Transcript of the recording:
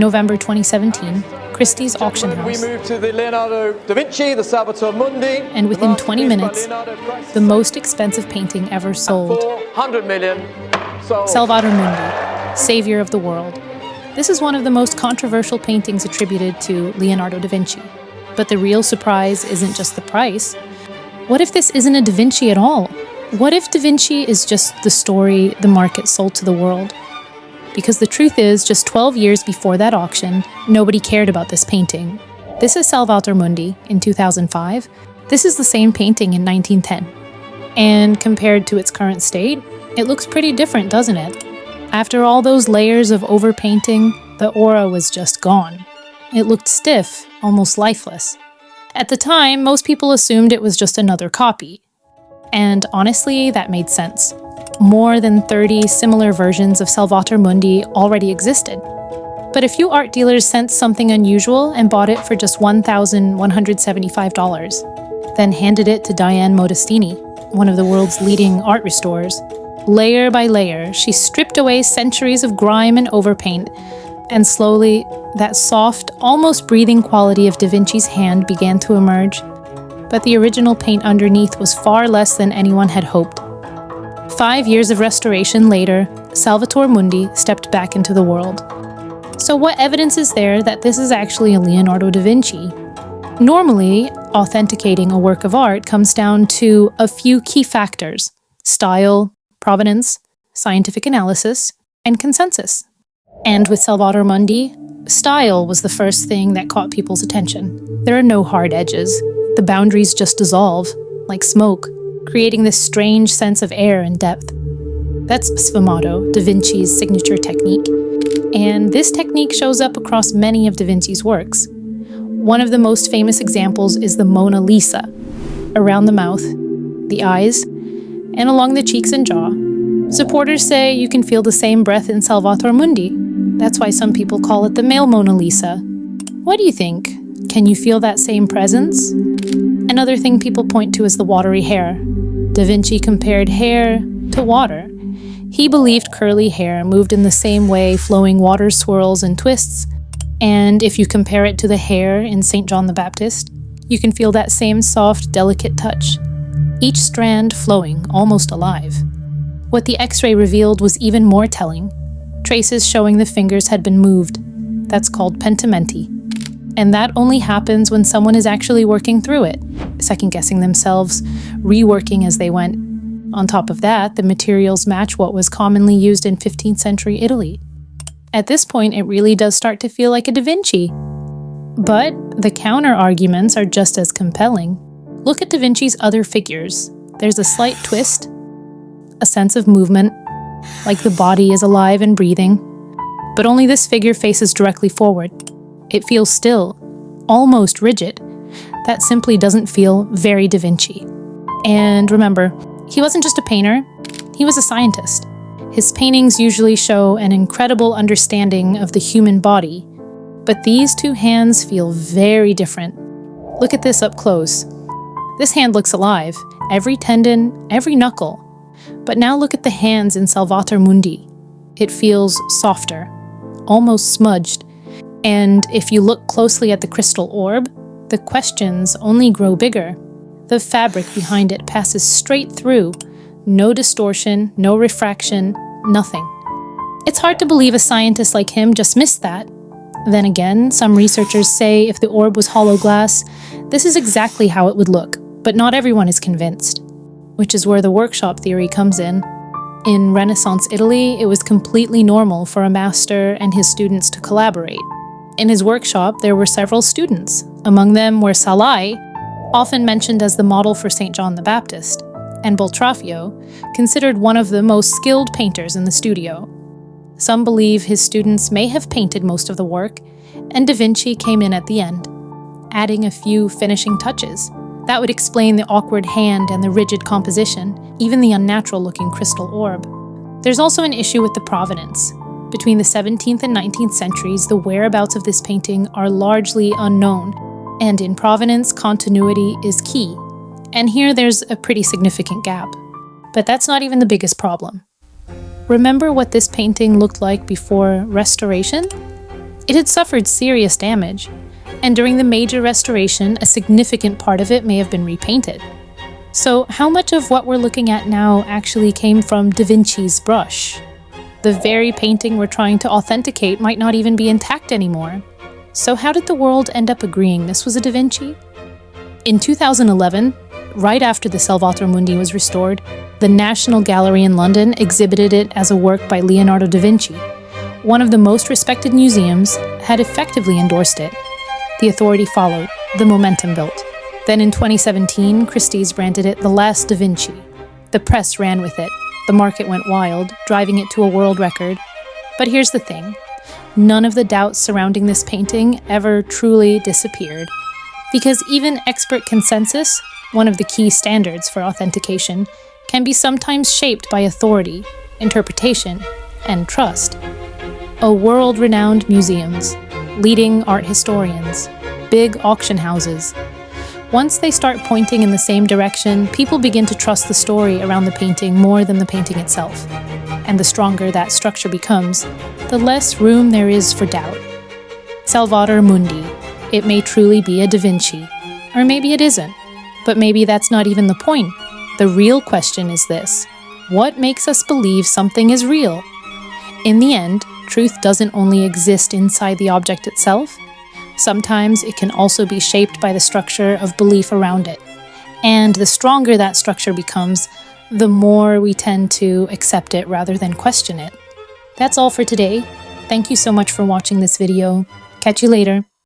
November 2017, Christie's auction house. We move to the Leonardo da Vinci, the Salvator Mundi. And within 20 minutes, the most expensive painting ever sold. 400 million sold. Salvator Mundi, savior of the world. This is one of the most controversial paintings attributed to Leonardo da Vinci. But the real surprise isn't just the price. What if this isn't a Da Vinci at all? What if Da Vinci is just the story the market sold to the world? Because the truth is, just 12 years before that auction, nobody cared about this painting. This is Salvator Mundi in 2005. This is the same painting in 1910. And compared to its current state, it looks pretty different, doesn't it? After all those layers of overpainting, the aura was just gone. It looked stiff, almost lifeless. At the time, most people assumed it was just another copy. And honestly, that made sense. More than 30 similar versions of Salvator Mundi already existed. But a few art dealers sensed something unusual and bought it for just $1,175, then handed it to Diane Modestini, one of the world's leading art restorers. Layer by layer, she stripped away centuries of grime and overpaint, and slowly, that soft, almost breathing quality of Da Vinci's hand began to emerge. But the original paint underneath was far less than anyone had hoped. 5 years of restoration later, Salvator Mundi stepped back into the world. So what evidence is there that this is actually a Leonardo da Vinci? Normally, authenticating a work of art comes down to a few key factors: style, provenance, scientific analysis, and consensus. And with Salvator Mundi, style was the first thing that caught people's attention. There are no hard edges. The boundaries just dissolve, like smoke, creating this strange sense of air and depth. That's sfumato, Da Vinci's signature technique. And this technique shows up across many of Da Vinci's works. One of the most famous examples is the Mona Lisa, around the mouth, the eyes, and along the cheeks and jaw. Supporters say you can feel the same breath in Salvator Mundi. That's why some people call it the male Mona Lisa. What do you think? Can you feel that same presence? Another thing people point to is the watery hair. Da Vinci compared hair to water. He believed curly hair moved in the same way flowing water swirls and twists. And if you compare it to the hair in St. John the Baptist, you can feel that same soft, delicate touch. Each strand flowing, almost alive. What the X-ray revealed was even more telling. Traces showing the fingers had been moved. That's called pentimenti. And that only happens when someone is actually working through it, second-guessing themselves, reworking as they went. On top of that, the materials match what was commonly used in 15th century Italy. At this point, it really does start to feel like a Da Vinci. But the counter-arguments are just as compelling. Look at Da Vinci's other figures. There's a slight twist, a sense of movement, like the body is alive and breathing. But only this figure faces directly forward. It feels still, almost rigid. That simply doesn't feel very Da Vinci. And remember, he wasn't just a painter, he was a scientist. His paintings usually show an incredible understanding of the human body, but these two hands feel very different. Look at this up close. This hand looks alive, every tendon, every knuckle. But now look at the hands in Salvator Mundi. It feels softer, almost smudged. And if you look closely at the crystal orb, the questions only grow bigger. The fabric behind it passes straight through. No distortion, no refraction, nothing. It's hard to believe a scientist like him just missed that. Then again, some researchers say if the orb was hollow glass, this is exactly how it would look, but not everyone is convinced. Which is where the workshop theory comes in. In Renaissance Italy, it was completely normal for a master and his students to collaborate. In his workshop, there were several students. Among them were Salai, often mentioned as the model for St. John the Baptist, and Boltraffio, considered one of the most skilled painters in the studio. Some believe his students may have painted most of the work, and Da Vinci came in at the end, adding a few finishing touches. That would explain the awkward hand and the rigid composition, even the unnatural-looking crystal orb. There's also an issue with the provenance. Between the 17th and 19th centuries, the whereabouts of this painting are largely unknown, and in provenance, continuity is key. And here there's a pretty significant gap. But that's not even the biggest problem. Remember what this painting looked like before restoration? It had suffered serious damage, and during the major restoration, a significant part of it may have been repainted. So how much of what we're looking at now actually came from Da Vinci's brush? The very painting we're trying to authenticate might not even be intact anymore. So how did the world end up agreeing this was a Da Vinci? In 2011, right after the Salvator Mundi was restored, the National Gallery in London exhibited it as a work by Leonardo da Vinci. One of the most respected museums had effectively endorsed it. The authority followed, the momentum built. Then in 2017, Christie's branded it the Last da Vinci. The press ran with it. The market went wild, driving it to a world record. But here's the thing. None of the doubts surrounding this painting ever truly disappeared. Because even expert consensus, one of the key standards for authentication, can be sometimes shaped by authority, interpretation, and trust. World-renowned museums, leading art historians, big auction houses. Once they start pointing in the same direction, people begin to trust the story around the painting more than the painting itself. And the stronger that structure becomes, the less room there is for doubt. Salvator Mundi. It may truly be a Da Vinci. Or maybe it isn't. But maybe that's not even the point. The real question is this: what makes us believe something is real? In the end, truth doesn't only exist inside the object itself. Sometimes it can also be shaped by the structure of belief around it. And the stronger that structure becomes, the more we tend to accept it rather than question it. That's all for today. Thank you so much for watching this video. Catch you later.